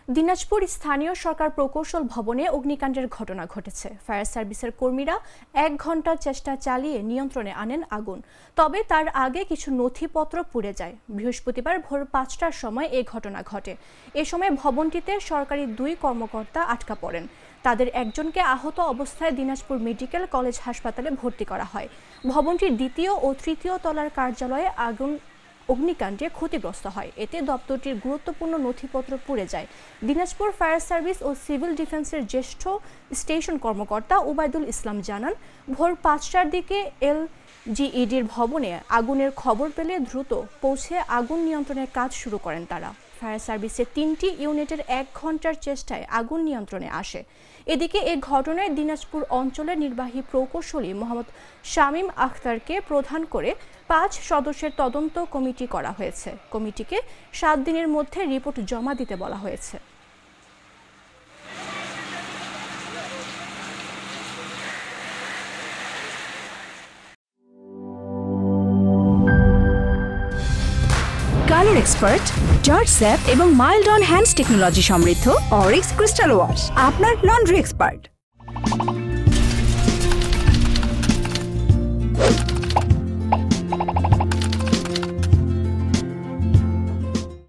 দিনাজপুর স্থানীয় সরকার প্রকৌশল ভবনে অগ্নিকাণ্ডের ঘটনা ঘটেছে। ফায়ার সার্ভিসের কর্মীরা 1 ঘন্টা চেষ্টা চালিয়ে নিয়ন্ত্রণে আনেন আগুন। তবে তার আগে কিছু নথিপত্র পুড়ে যায়। বৃহস্পতিবার ভোর 5টার সময় এই ঘটনা ঘটে। এ সময় ভবনটিতে সরকারি 2 কর্মকর্তা আটকা পড়েন। তাদের একজনকে আহত অবস্থায় দিনাজপুর মেডিকেল কলেজ হাসপাতালে ভর্তি করা হয়। ভবনটির 2য় ও 3য় তলার কার্যালয়ে অগ্নিকাণ্ডে ক্ষতিগ্রস্ত হয়। এতে দপ্তরটির গুরুত্বপূর্ণ নথিপত্র পুড়ে যায়। দিনাজপুর ফায়ার সার্ভিস ও সিভিল ডিফেন্সের জ্যেষ্ঠ স্টেশন কর্মকর্তা ওবায়দুল ইসলাম জানান, ভোর 5টার দিকে LGEDর ভবনে আগুনের খবর পেলে দ্রুত পৌঁছে আগুন নিয়ন্ত্রণের কাজ শুরু করেন তারা। ফায়ার সার্ভিসের 3টি ইউনিটের 1 ঘন্টার চেষ্টায় আগুন নিয়ন্ত্রণে আসে। এদিকে এই ঘটনায় দিনাজপুর অঞ্চলের নির্বাহী প্রকৌশলী মোহাম্মদ শামীম আখতারকে প্রধান করে 5 সদস্যের তদন্ত কমিটি করা হয়েছে। কমিটিকে 7 দিনের মধ্যে রিপোর্ট জমা দিতে বলা হয়েছে। কালার এক্সপার্ট, জর্জ স্যাপ এবং মাইল্ড অন হ্যান্ডস টেকনোলজি সমৃদ্ধ অরিক্স ক্রিস্টাল ওয়াশ আপনার লন্ড্রি এক্সপার্ট।